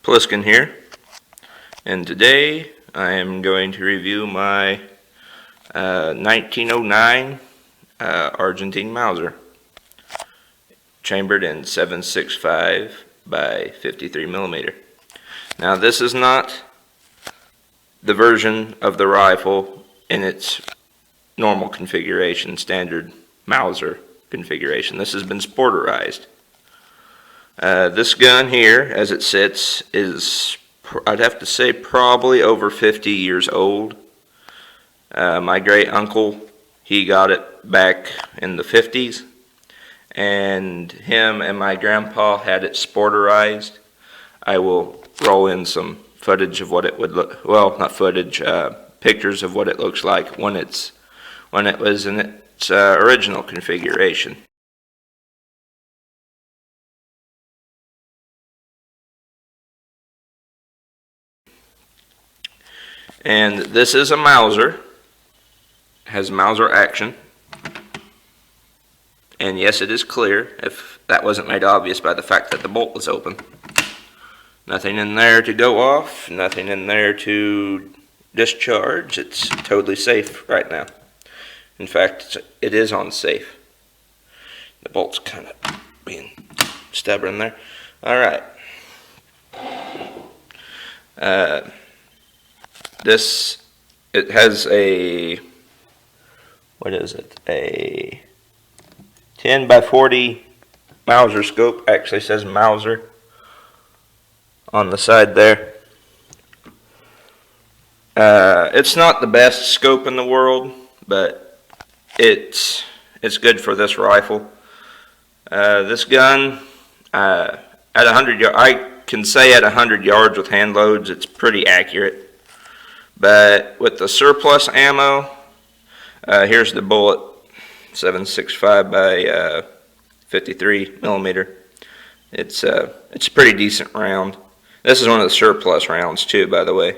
Pliskin here, and today I am going to review my 1909 Argentine Mauser, chambered in 7.65 by 53 millimeter. Now this is not the version of the rifle in its normal configuration, standard Mauser configuration. This has been sporterized. This gun here, as it sits, is, I'd have to say, probably over 50 years old. My great uncle, he got it back in the 50s, and him and my grandpa had it sporterized. I will roll in some footage of what it would look, well, not footage, pictures of what it looks like when it was in its original configuration. And this is a Mauser, has Mauser action, and yes, it is clear, if that wasn't made obvious by the fact that the bolt was open. Nothing in there to go off, nothing in there to discharge. It's totally safe right now. In fact, it is on safe. The bolt's kind of being stubborn there. Alright. It has a, what is it, a 10 by 40 Mauser scope. Actually says Mauser on the side there. It's not the best scope in the world, but it's good for this rifle. This gun, at 100 yards, I can say at 100 yards with hand loads, it's pretty accurate. But with the surplus ammo, here's the bullet, 7.65 by 53 millimeter. It's a pretty decent round. This is one of the surplus rounds too, by the way.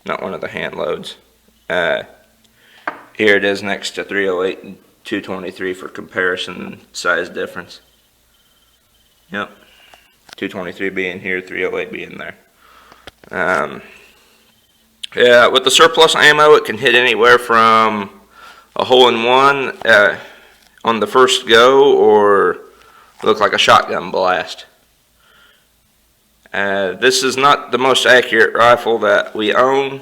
Not one of the hand loads. Here it is next to 308 and 223 for comparison size difference. Yep, 223 being here, 308 being there. Yeah, with the surplus ammo, it can hit anywhere from a hole-in-one on the first go, or look like a shotgun blast. This is not the most accurate rifle that we own,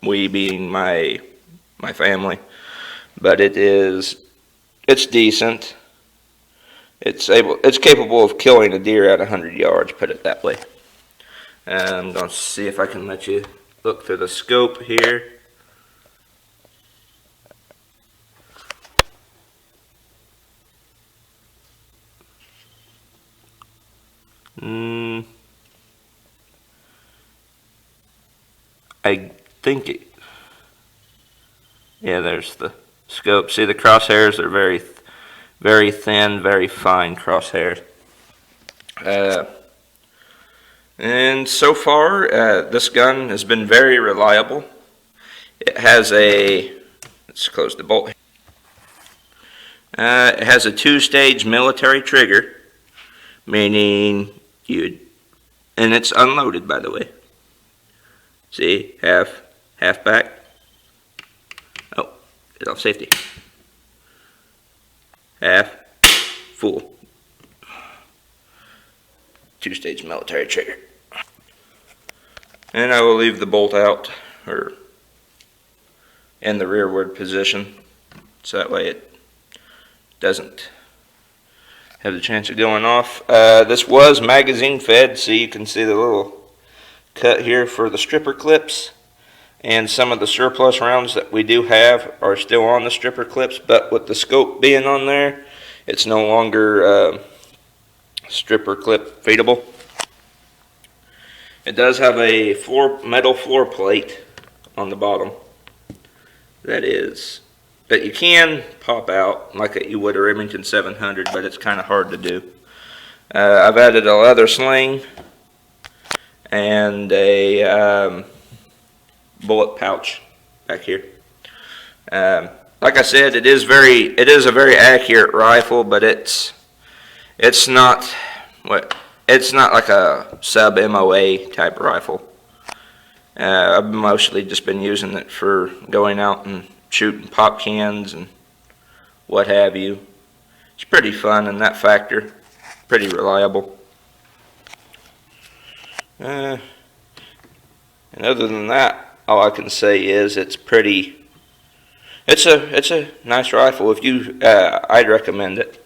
we being my family, but it's decent. It's capable of killing a deer at 100 yards, put it that way. I'm going to see if I can let you look through the scope here. I think it, yeah, there's the scope. See, the crosshairs are very, very thin, very fine crosshairs. And so far, this gun has been very reliable. It has a, let's close the bolt. It has a two-stage military trigger, meaning and it's unloaded, by the way. See, half back. Oh, it's off safety. Half, full. Two-stage military trigger. And I will leave the bolt out, or in the rearward position, so that way it doesn't have the chance of going off. This was magazine fed, so you can see the little cut here for the stripper clips, and some of the surplus rounds that we do have are still on the stripper clips, but with the scope being on there, it's no longer stripper clip feedable. It does have a metal floor plate on the bottom that you can pop out like you would a Remington 700, but it's kind of hard to do. I've added a leather sling and a bullet pouch back here. Like I said, it is a very accurate rifle, but it's not what it's not like a sub MOA type rifle. I've mostly just been using it for going out and shooting pop cans and what have you. It's pretty fun in that factor. Pretty reliable. And other than that, all I can say is it's pretty. It's a nice rifle. I'd recommend it.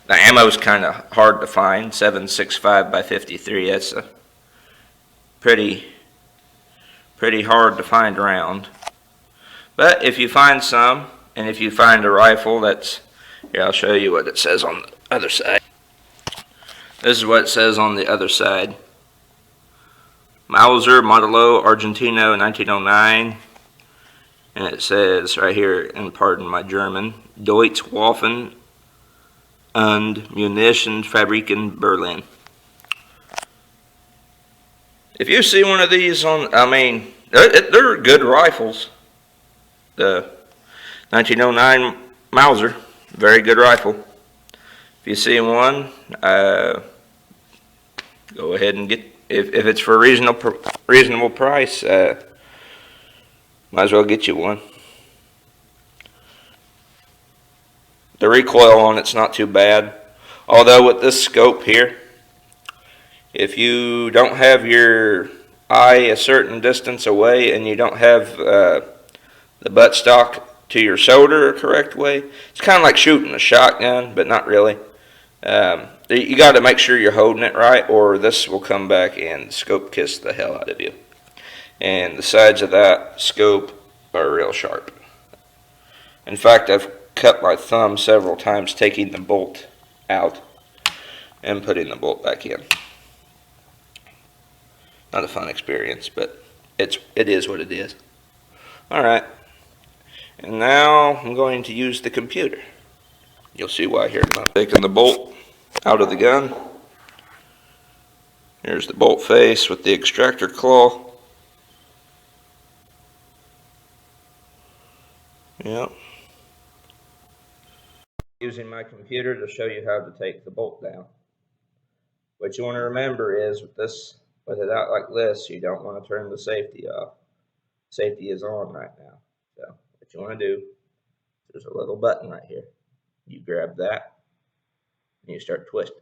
The ammo's kind of hard to find. 7.65 by 53. That's a pretty hard to find round. But if you find some, and if you find a rifle that's, here, I'll show you what it says on the other side. This is what it says on the other side. Mauser Modelo Argentino 1909. And it says right here, and pardon my German, Deutsche Waffen und Munitionfabriken Berlin. If you see one of these they're good rifles. The 1909 Mauser, very good rifle. If you see one, go ahead and get. If it's for a reasonable price, might as well get you one. The recoil on it's not too bad. Although with this scope here, if you don't have your eye a certain distance away and you don't have the buttstock to your shoulder a correct way, it's kind of like shooting a shotgun, but not really. You got to make sure you're holding it right, or this will come back and scope kiss the hell out of you. And the sides of that scope are real sharp. In fact, I've cut my thumb several times taking the bolt out and putting the bolt back in. Not a fun experience, but it is what it is. Alright, and now I'm going to use the computer. You'll see why here. I'm taking the bolt out of the gun. Here's the bolt face with the extractor claw. Yep. Using my computer to show you how to take the bolt down. What you want to remember is with it out like this, you don't want to turn the safety off. Safety is on right now. So what you want to do, there's a little button right here. You grab that and you start twisting.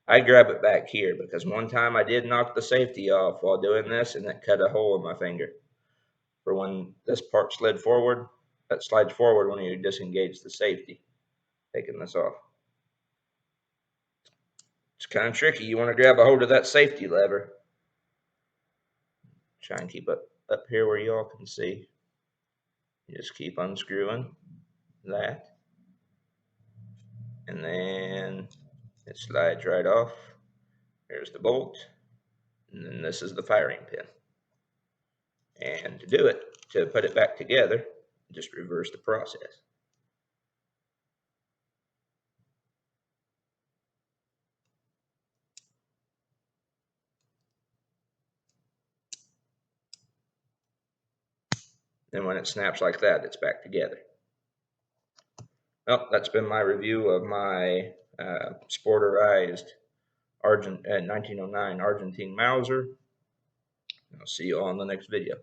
I grab it back here because one time I did knock the safety off while doing this and it cut a hole in my finger. For when this part slid forward, that slides forward when you disengage the safety, taking this off. It's kind of tricky. You want to grab a hold of that safety lever. Try and keep it up here where y'all can see. You just keep unscrewing that. And then it slides right off. Here's the bolt. And then this is the firing pin. And to do it, to put it back together, just reverse the process. And when it snaps like that, it's back together. Well, that's been my review of my sporterized 1909 Argentine Mauser. I'll see you all in the next video.